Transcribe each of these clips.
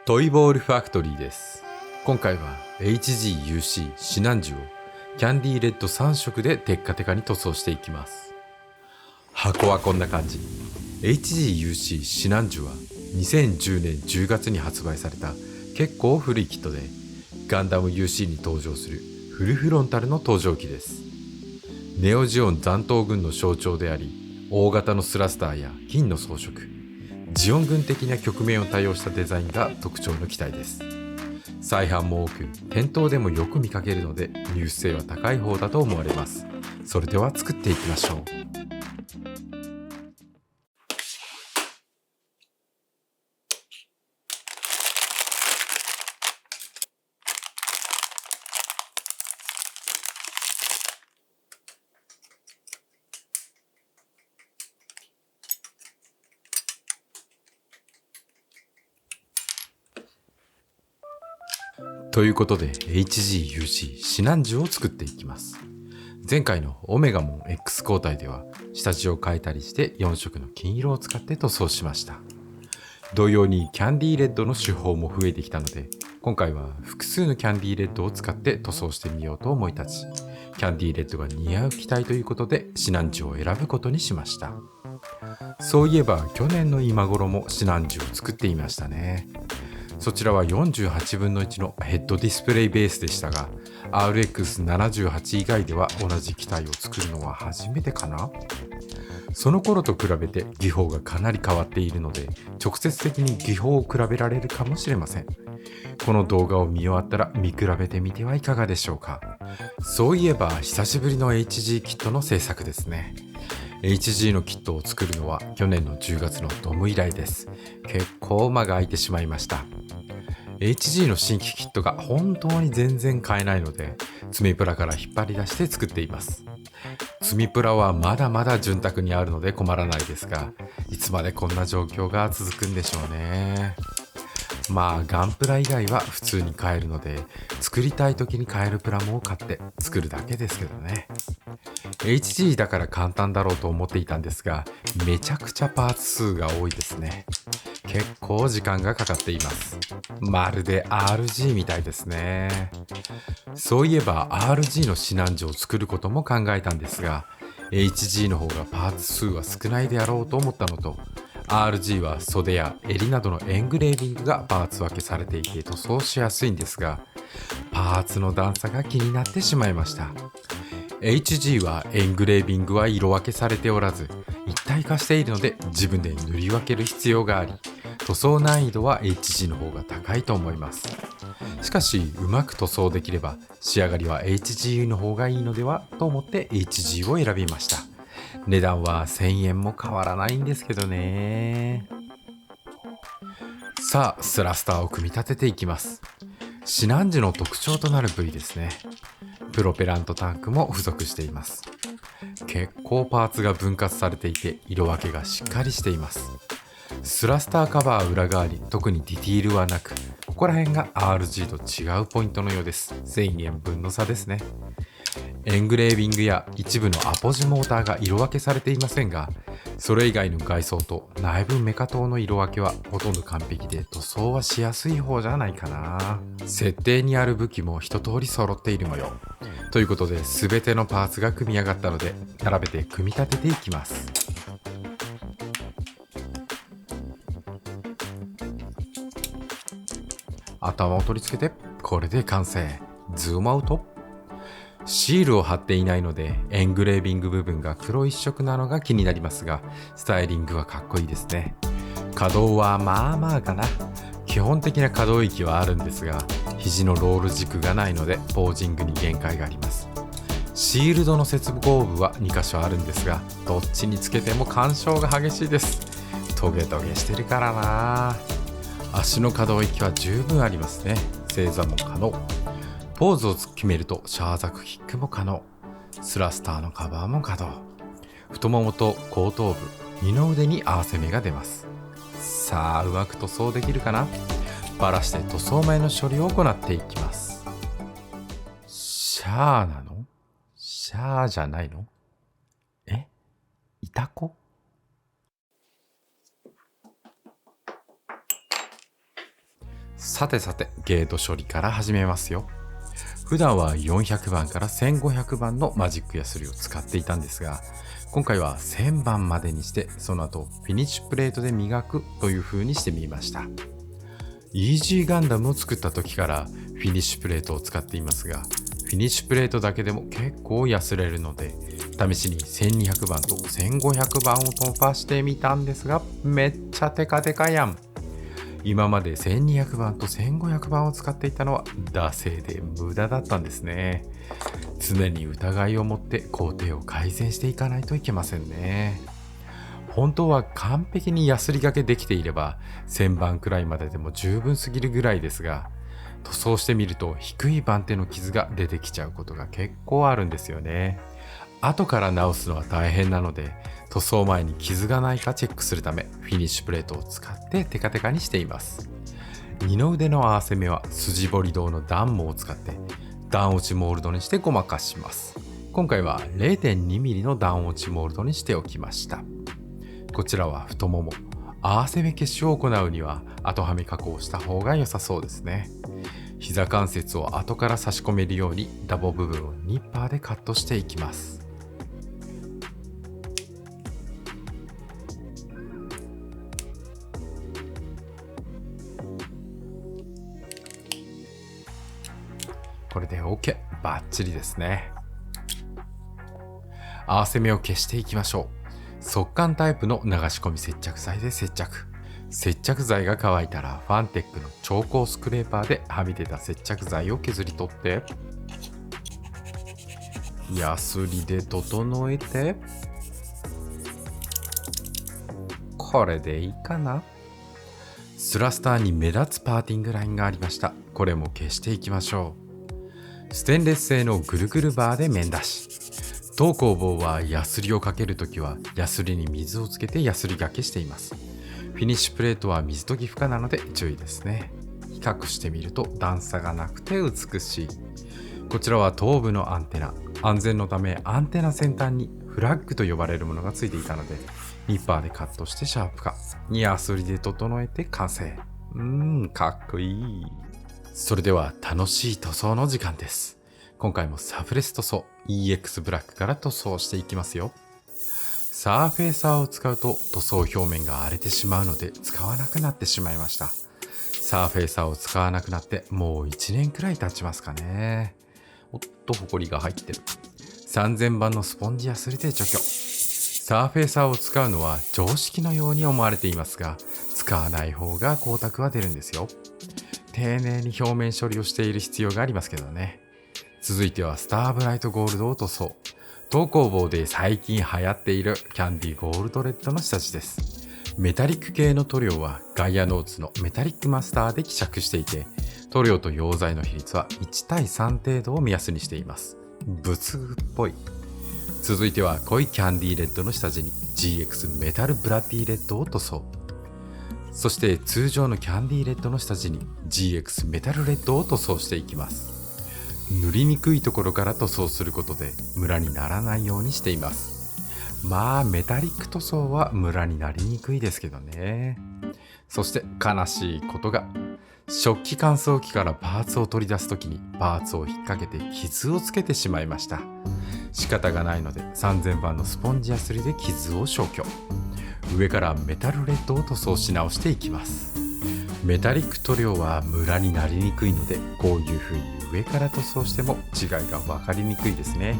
トイボールファクトリーです。今回は HGUC シナンジュをキャンディーレッド3色でテッカテカに塗装していきます。箱はこんな感じ。 HGUC シナンジュは2010年10月に発売された結構古いキットで、ガンダム UC に登場するフルフロンタルの登場機です。ネオジオン残党軍の象徴であり、大型のスラスターや銀の装飾、ジオン軍的な局面を多用したデザインが特徴の機体です。再販も多く、店頭でもよく見かけるので入手性は高い方だと思われます。それでは作っていきましょう。ということで HGUC シナンジュを作っていきます。前回のオメガモン X 交代では下地を変えたりして4色の金色を使って塗装しました。同様にキャンディーレッドの手法も増えてきたので、今回は複数のキャンディーレッドを使って塗装してみようと思い立ち、キャンディーレッドが似合う機体ということでシナンジュを選ぶことにしました。そういえば去年の今頃もシナンジュを作っていましたね。そちらは48分の1のヘッドディスプレイベースでしたが、 RX78 以外では同じ機体を作るのは初めてかな。その頃と比べて技法がかなり変わっているので、直接的に技法を比べられるかもしれません。この動画を見終わったら見比べてみてはいかがでしょうか。そういえば久しぶりの HG キットの制作ですね。HG のキットを作るのは去年の10月のドム以来です。結構間が空いてしまいました。HG の新規キットが本当に全然買えないので、ツミプラから引っ張り出して作っています。ツミプラはまだまだ潤沢にあるので困らないですが、いつまでこんな状況が続くんでしょうね。まあガンプラ以外は普通に買えるので、作りたい時に買えるプラモを買って作るだけですけどね。HG だから簡単だろうと思っていたんですが、めちゃくちゃパーツ数が多いですね。結構時間がかかっています。まるで RG みたいですね。そういえば RG のシナンジュを作ることも考えたんですが、 HG の方がパーツ数は少ないであろうと思ったのと、 RG は袖や襟などのエングレービングがパーツ分けされていて塗装しやすいんですが、パーツの段差が気になってしまいました。HG はエングレービングは色分けされておらず、一体化しているので自分で塗り分ける必要があり、塗装難易度は HG の方が高いと思います。しかしうまく塗装できれば仕上がりは HG の方がいいのではと思って HG を選びました。値段は1000円も変わらないんですけどね。さあスラスターを組み立てていきます。シナンジュの特徴となる部位ですね。プロペラントタンクも付属しています。結構パーツが分割されていて色分けがしっかりしています。スラスターカバー裏側に特にディティールはなく、ここら辺が RG と違うポイントのようです。1000円分の差ですね。エングレービングや一部のアポジモーターが色分けされていませんが、それ以外の外装と内部メカ灯の色分けはほとんど完璧で、塗装はしやすい方じゃないかな。設定にある武器も一通り揃っている模様ということで、全てのパーツが組み上がったので並べて組み立てていきます。頭を取り付けてこれで完成。ズームアウト。シールを貼っていないのでエングレービング部分が黒一色なのが気になりますが、スタイリングはかっこいいですね。可動はまあまあかな。基本的な可動域はあるんですが、肘のロール軸がないのでポージングに限界があります。シールドの接合部は2箇所あるんですが、どっちにつけても干渉が激しいです。トゲトゲしてるからな。足の可動域は十分ありますね。正座も可能。ポーズを決めるとシャーザクキックも可能。スラスターのカバーも可動。太ももと後頭部、二の腕に合わせ目が出ます。さあうまく塗装できるかな。バラして塗装前の処理を行っていきます。シャーなの？シャーじゃないの？イタコ？さてゲート処理から始めますよ。普段は400番から1500番のマジックヤスリを使っていたんですが、今回は1000番までにして、その後フィニッシュプレートで磨くという風にしてみました。イージーガンダムを作った時からフィニッシュプレートを使っていますが、フィニッシュプレートだけでも結構ヤスれるので、試しに1200番と1500番を突破してみたんですが、めっちゃテカテカやん。今まで1200番と1500番を使っていたのは惰性で無駄だったんですね。常に疑いを持って工程を改善していかないといけませんね。本当は完璧にヤスリがけできていれば1000番くらいまででも十分すぎるぐらいですが、塗装してみると低い番手の傷が出てきちゃうことが結構あるんですよね。後から直すのは大変なので、塗装前に傷がないかチェックするためフィニッシュプレートを使ってテカテカにしています。二の腕の合わせ目は筋彫り銅の段モを使って段落ちモールドにしてごまかします。今回は 0.2mm の段落ちモールドにしておきました。こちらは太もも、合わせ目消しを行うには後はめ加工した方が良さそうですね。膝関節を後から差し込めるようにダボ部分をニッパーでカットしていきます。これで OK、 バッチリですね。合わせ目を消していきましょう。速乾タイプの流し込み接着剤で接着。接着剤が乾いたらファンテックの超高スクレーパーではみ出た接着剤を削り取って、ヤスリで整えて、これでいいかな。スラスターに目立つパーティングラインがありました。これも消していきましょう。ステンレス製のぐるぐるバーで面出し。当工房はヤスリをかけるときはヤスリに水をつけてヤスリがけしています。フィニッシュプレートは水溶き不可なので注意ですね。比較してみると段差がなくて美しい。こちらは頭部のアンテナ。安全のためアンテナ先端にフラッグと呼ばれるものがついていたので、ニッパーでカットしてシャープ化。ヤスリで整えて完成。かっこいい。それでは楽しい塗装の時間です。今回もサフレス塗装 EX ブラックから塗装していきますよ。サーフェイサーを使うと塗装表面が荒れてしまうので使わなくなってしまいました。サーフェイサーを使わなくなってもう1年くらい経ちますかね。おっと、ホコリが入ってる。3000番のスポンジヤスリで除去。サーフェイサーを使うのは常識のように思われていますが、使わない方が光沢は出るんですよ。丁寧に表面処理をしている必要がありますけどね。続いてはスターブライトゴールドを塗装。当工房で最近流行っているキャンディゴールドレッドの下地です。メタリック系の塗料はガイアノーツのメタリックマスターで希釈していて、塗料と溶剤の比率は1対3程度を目安にしています。仏具っぽい。続いては濃いキャンディーレッドの下地に GX メタルブラッディーレッドを塗装。そして通常のキャンディーレッドの下地に GX メタルレッドを塗装していきます。塗りにくいところから塗装することでムラにならないようにしています。まあメタリック塗装はムラになりにくいですけどね。そして悲しいことが、食器乾燥機からパーツを取り出すときにパーツを引っ掛けて傷をつけてしまいました。仕方がないので3000番のスポンジヤスリで傷を消去。上からメタルレッドを塗装し直していきます。メタリック塗料はムラになりにくいので、こういう風に上から塗装しても違いが分かりにくいですね。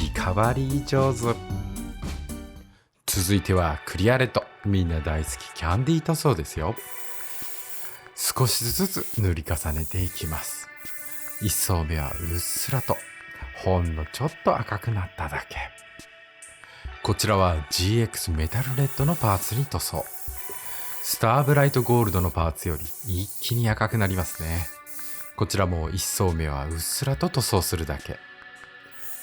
リカバリー上手。続いてはクリアレッド。みんな大好きキャンディー塗装ですよ。少しずつ塗り重ねていきます。1層目はうっすらと、ほんのちょっと赤くなっただけ。こちらは GX メタルレッドのパーツに塗装。スターブライトゴールドのパーツより一気に赤くなりますね。こちらも1層目はうっすらと塗装するだけ。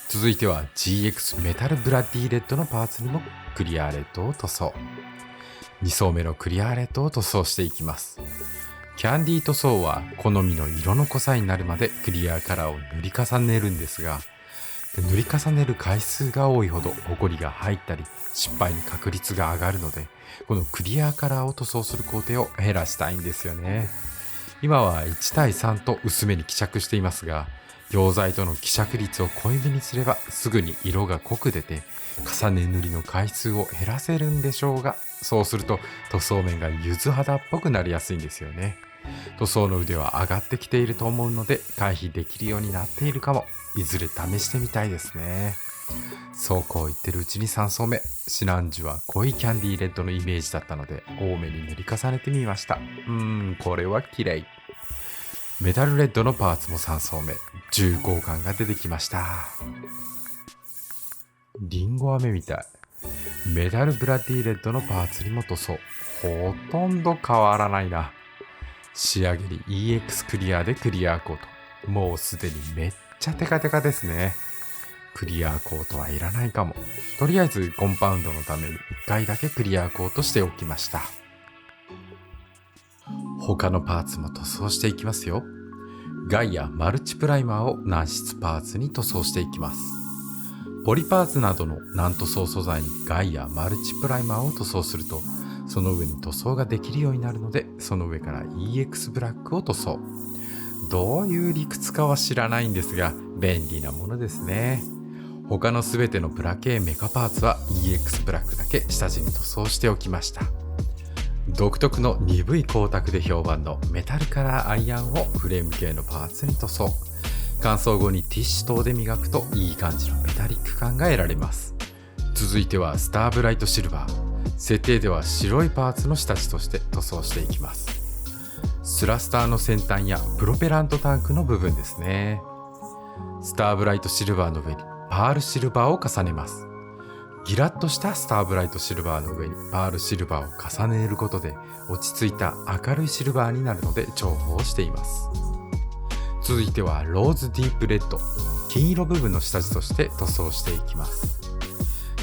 続いては GX メタルブラッディーレッドのパーツにもクリアレッドを塗装。2層目のクリアレッドを塗装していきます。キャンディー塗装は好みの色の濃さになるまでクリアカラーを塗り重ねるんですが、塗り重ねる回数が多いほどホコリが入ったり失敗の確率が上がるので、このクリアカラーを塗装する工程を減らしたいんですよね。今は1対3と薄めに希釈していますが、溶剤との希釈率を濃いめにすればすぐに色が濃く出て、重ね塗りの回数を減らせるんでしょうが、そうすると塗装面が柚子肌っぽくなりやすいんですよね。塗装の腕は上がってきていると思うので、回避できるようになっているかも。いずれ試してみたいですね。そうこう言ってるうちに3層目、シナンジュは濃いキャンディーレッドのイメージだったので多めに塗り重ねてみました。これは綺麗。メタルレッドのパーツも3層目、重厚感が出てきました。リンゴ飴みたい。メタルブラッディレッドのパーツにも塗装、ほとんど変わらないな。仕上げに EX クリアでクリアコート。もうすでにめっちゃテカテカですね。クリアコートはいらないかも。とりあえずコンパウンドのために1回だけクリアコートしておきました。他のパーツも塗装していきますよ。ガイアマルチプライマーを軟質パーツに塗装していきます。ポリパーツなどの軟塗装素材にガイアマルチプライマーを塗装すると、その上に塗装ができるようになるので、その上から EX ブラックを塗装。どういう理屈かは知らないんですが、便利なものですね。他のすべてのプラ系メカパーツは EX ブラックだけ下地に塗装しておきました。独特の鈍い光沢で評判のメタルカラーアイアンをフレーム系のパーツに塗装。乾燥後にティッシュ等で磨くといい感じのメタリック感が得られます。続いてはスターブライトシルバー。設定では白いパーツの下地として塗装していきます。スラスターの先端やプロペラントタンクの部分ですね。スターブライトシルバーの上にパールシルバーを重ねます。ギラッとしたスターブライトシルバーの上にパールシルバーを重ねることで落ち着いた明るいシルバーになるので重宝しています。続いてはローズディープレッド、金色部分の下地として塗装していきます。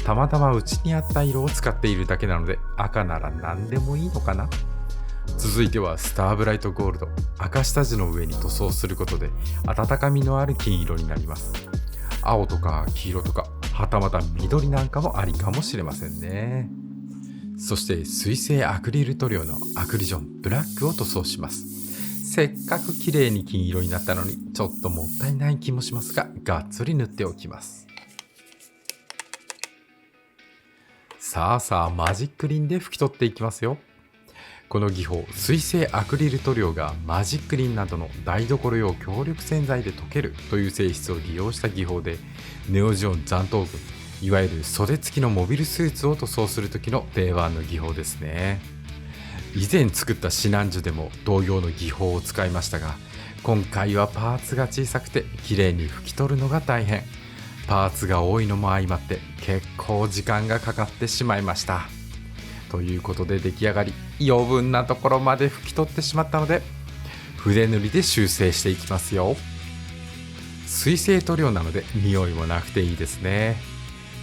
たまたまうちにあった色を使っているだけなので赤なら何でもいいのかな。続いてはスターブライトゴールド、赤下地の上に塗装することで温かみのある金色になります。青とか黄色とか、はたまた緑なんかもありかもしれませんね。そして水性アクリル塗料のアクリジョンブラックを塗装します。せっかく綺麗に金色になったのにちょっともったいない気もしますが、がっつり塗っておきます。さあマジックリンで拭き取っていきますよ。この技法、水性アクリル塗料がマジックリンなどの台所用強力洗剤で溶けるという性質を利用した技法で、ネオジオン残党軍、いわゆる袖付きのモビルスーツを塗装する時の定番の技法ですね。以前作ったシナンジュでも同様の技法を使いましたが、今回はパーツが小さくて綺麗に拭き取るのが大変。パーツが多いのも相まって結構時間がかかってしまいました。ということで出来上がり、余分なところまで拭き取ってしまったので、筆塗りで修正していきますよ。水性塗料なので匂いもなくていいですね。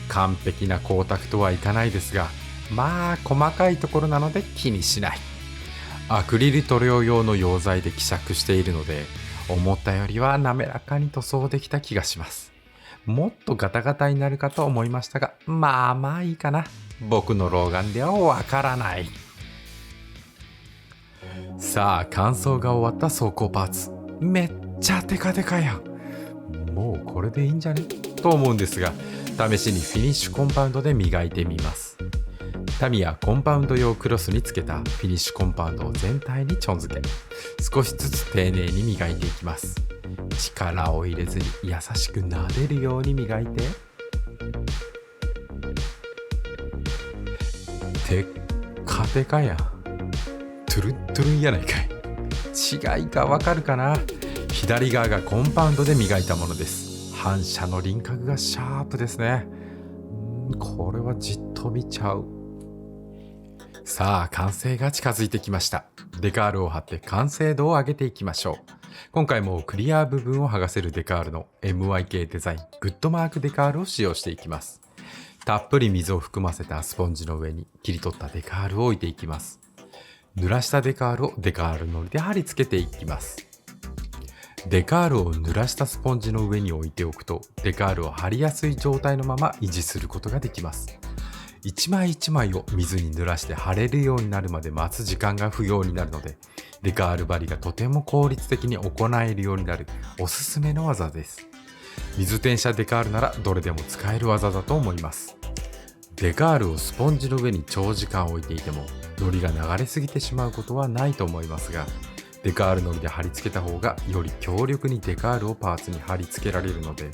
完璧な光沢とはいかないですが、まあ細かいところなので気にしない。アクリル塗料用の溶剤で希釈しているので、思ったよりは滑らかに塗装できた気がします。もっとガタガタになるかと思いましたが、まあいいかな。僕の老眼ではわからない。さあ乾燥が終わった装甲パーツ、めっちゃテカテカやん。もうこれでいいんじゃねと思うんですが、試しにフィニッシュコンパウンドで磨いてみます。タミヤコンパウンド用クロスにつけたフィニッシュコンパウンドを全体にちょん付け、少しずつ丁寧に磨いていきます。力を入れずに優しく撫でるように磨いて、テッカテカやん。トゥルントゥルンやないかい。違いがわかるかな。左側がコンパウンドで磨いたものです。反射の輪郭がシャープですね。これはじっと見ちゃう。さあ完成が近づいてきました。デカールを貼って完成度を上げていきましょう。今回もクリア部分を剥がせるデカールの MYK デザイングッドマークデカールを使用していきます。たっぷり水を含ませたスポンジの上に切り取ったデカールを置いていきます。濡らしたデカールをデカールのりで貼り付けていきます。デカールを濡らしたスポンジの上に置いておくと、デカールを貼りやすい状態のまま維持することができます。一枚一枚を水に濡らして貼れるようになるまで待つ時間が不要になるので、デカール張りがとても効率的に行えるようになるおすすめの技です。水転写デカールならどれでも使える技だと思います。デカールをスポンジの上に長時間置いていても糊が流れすぎてしまうことはないと思いますが、デカール糊で貼り付けた方がより強力にデカールをパーツに貼り付けられるので、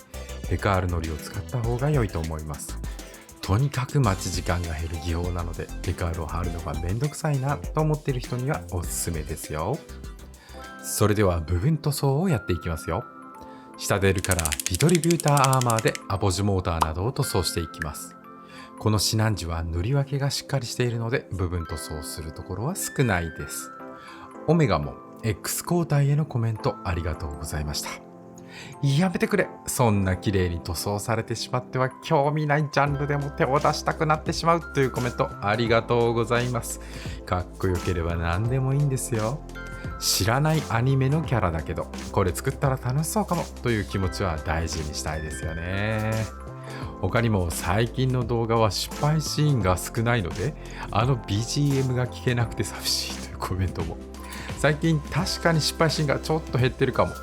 デカール糊を使った方が良いと思います。とにかく待ち時間が減る技法なので、デカールを貼るのがめんどくさいなと思っている人にはおすすめですよ。それでは部分塗装をやっていきますよ。シタデルカラーリトリビューターアーマーでアポジモーターなどを塗装していきます。このシナンジは塗り分けがしっかりしているので部分塗装するところは少ないです。オメガモン X 交代へのコメントありがとうございました。やめてくれ。そんな綺麗に塗装されてしまっては興味ないジャンルでも手を出したくなってしまうというコメントありがとうございます。かっこよければ何でもいいんですよ。知らないアニメのキャラだけどこれ作ったら楽しそうかもという気持ちは大事にしたいですよね。他にも最近の動画は失敗シーンが少ないのでBGM が聞けなくて寂しいというコメントも。最近確かに失敗シーンがちょっと減ってるかも。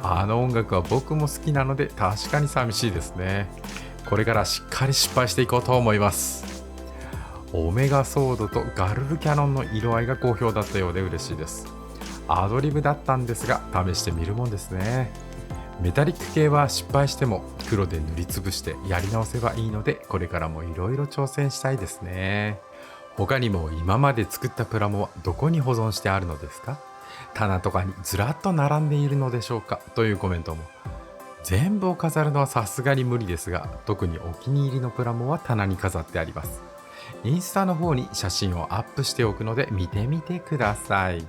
音楽は僕も好きなので確かに寂しいですね。これからしっかり失敗していこうと思います。オメガソードとガルルキャノンの色合いが好評だったようで嬉しいです。アドリブだったんですが試してみるもんですね。メタリック系は失敗しても黒で塗りつぶしてやり直せばいいので、これからもいろいろ挑戦したいですね。他にも今まで作ったプラモはどこに保存してあるのですか？棚とかにずらっと並んでいるのでしょうかというコメントも。全部を飾るのはさすがに無理ですが、特にお気に入りのプラモは棚に飾ってあります。インスタの方に写真をアップしておくので見てみてください。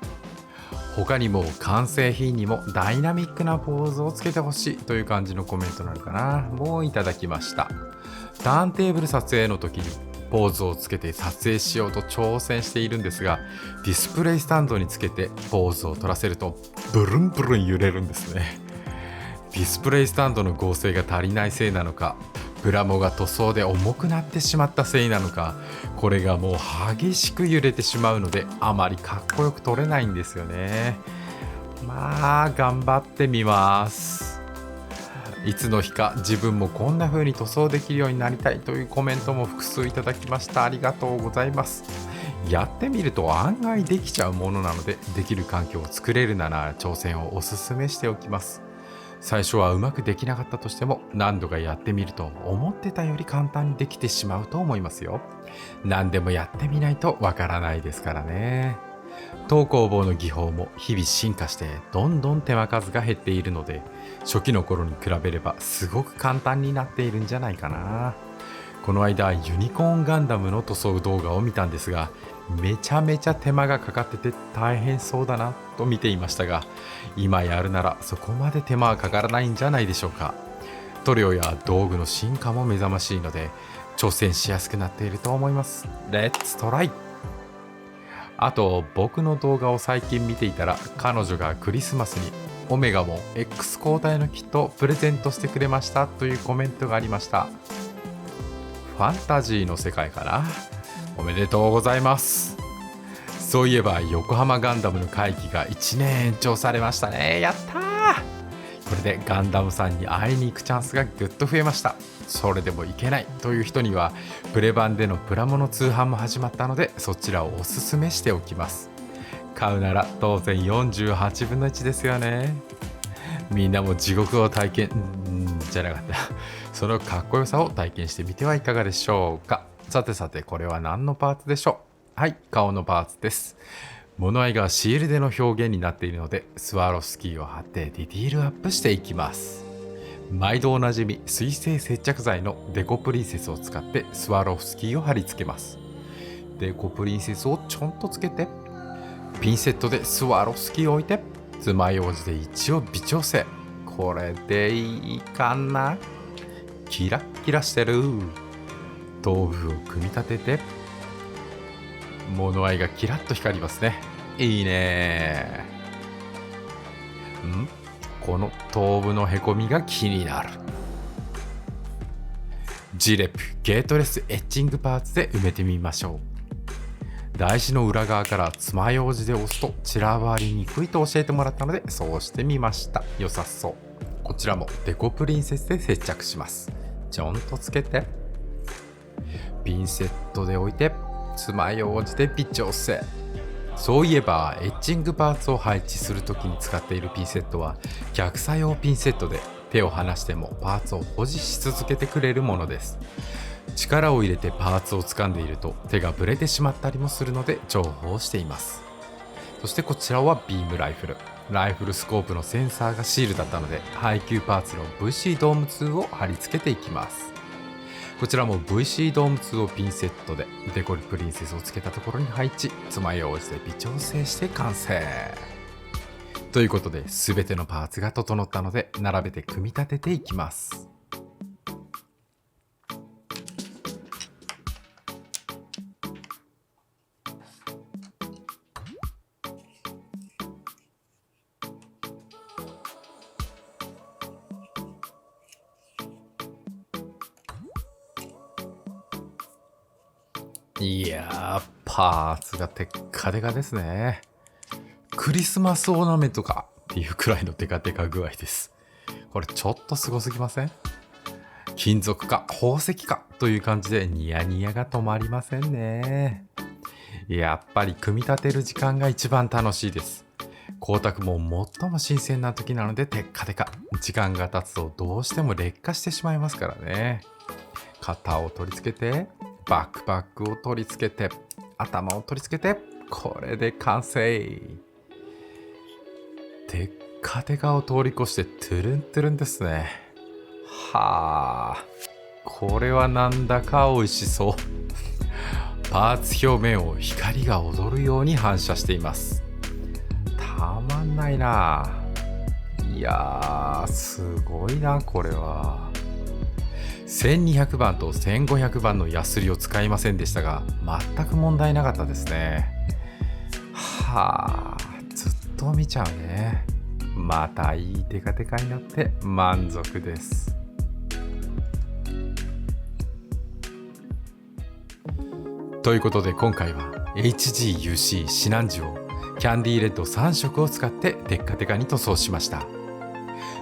他にも完成品にもダイナミックなポーズをつけてほしいという感じのコメントなのかな、もういただきました。ターンテーブル撮影の時にポーズをつけて撮影しようと挑戦しているんですが、ディスプレイスタンドにつけてポーズを取らせるとブルンブルン揺れるんですね。ディスプレイスタンドの合成が足りないせいなのか、プラモが塗装で重くなってしまったせいなのか、これがもう激しく揺れてしまうのであまりかっこよく撮れないんですよね。まあ頑張ってみます。いつの日か自分もこんな風に塗装できるようになりたいというコメントも複数いただきました。ありがとうございます。やってみると案外できちゃうものなので、できる環境を作れるなら挑戦をおすすめしておきます。最初はうまくできなかったとしても何度かやってみると思ってたより簡単にできてしまうと思いますよ。何でもやってみないとわからないですからね。当工房の技法も日々進化してどんどん手間数が減っているので、初期の頃に比べればすごく簡単になっているんじゃないかな。この間ユニコーンガンダムの塗装動画を見たんですが、めちゃめちゃ手間がかかってて大変そうだなと見ていましたが、今やるならそこまで手間はかからないんじゃないでしょうか。塗料や道具の進化も目覚ましいので挑戦しやすくなっていると思います。レッツトライ。あと僕の動画を最近見ていたら、彼女がクリスマスにオメガモン X 交代のキットをプレゼントしてくれましたというコメントがありました。ファンタジーの世界かな。おめでとうございます。そういえば横浜ガンダムの会期が1年延長されましたね。やったー。これでガンダムさんに会いに行くチャンスがぐっと増えました。それでも行けないという人にはプレ版でのプラモの通販も始まったので、そちらをおすすめしておきます。買うなら当然48分の1ですよね。みんなも地獄を体験じゃなかったそのかっこよさを体験してみてはいかがでしょうか。さてさて、これは何のパーツでしょう。はい、顔のパーツです。物合いがシールでの表現になっているので、スワロフスキーを貼ってディティールアップしていきます。毎度おなじみ水性接着剤のデコプリンセスを使ってスワロフスキーを貼り付けます。デコプリンセスをちょんとつけて、ピンセットでスワロフスキーを置いて、爪楊枝で一応微調整。これでいいかな。キラッキラしてる。豆腐を組み立てて、物合いがキラッと光りますね。いいね。この豆腐のへこみが気になる。ジレップゲートレスエッチングパーツで埋めてみましょう。台紙の裏側から爪楊枝で押すと散らばりにくいと教えてもらったのでそうしてみました。良さそう。こちらもデコプリンセスで接着します。ちょんとつけてピンセットで置いて爪楊枝で微調整。そういえばエッチングパーツを配置するときに使っているピンセットは逆作用ピンセットで手を離してもパーツを保持し続けてくれるものです。力を入れてパーツを掴んでいると手がブレてしまったりもするので重宝しています。そしてこちらはビームライフル。ライフルスコープのセンサーがシールだったので配給パーツの VC ドーム2を貼り付けていきます。こちらも VC ドーム2をピンセットでデコルプリンセスをつけたところに配置、爪楊枝で微調整して完成ということで全てのパーツが整ったので並べて組み立てていきます。いやー、パーツがテッカテカですね。クリスマスオーナメントかっていうくらいのテカテカ具合です。これちょっとすごすぎません？金属か宝石かという感じでニヤニヤが止まりませんね。やっぱり組み立てる時間が一番楽しいです。光沢も最も新鮮な時なのでテッカテカ。時間が経つとどうしても劣化してしまいますからね。型を取り付けてバックパックを取り付けて頭を取り付けてこれで完成。テッカテカを通り越してトゥルントゥルンですね。はあ、これはなんだか美味しそう。パーツ表面を光が踊るように反射しています。たまんないな。いやーすごいな。これは1200番と1500番のヤスリを使いませんでしたが全く問題なかったですね。はあ、ずっと見ちゃうね。またいいテカテカになって満足です。ということで今回は HGUC シナンジをキャンディーレッド3色を使ってテッカテカに塗装しました。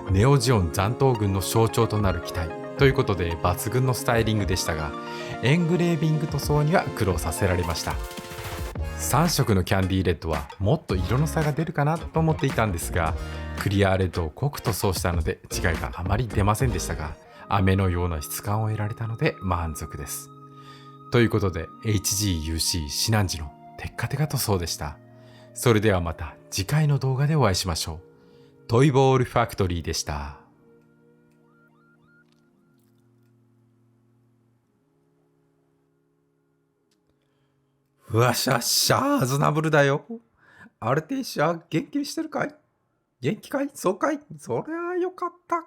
ネオジオン残党軍の象徴となる機体ということで抜群のスタイリングでしたがエングレービング塗装には苦労させられました。3色のキャンディーレッドはもっと色の差が出るかなと思っていたんですがクリアレッドを濃く塗装したので違いがあまり出ませんでしたが飴のような質感を得られたので満足です。ということで HGUC シナンジのテッカテカ塗装でした。それではまた次回の動画でお会いしましょう。トイボールファクトリーでした。わしゃっしゃーズナブルだよ。アルテイシア元気にしてるかい？元気かい？そうかい？そりゃあよかった。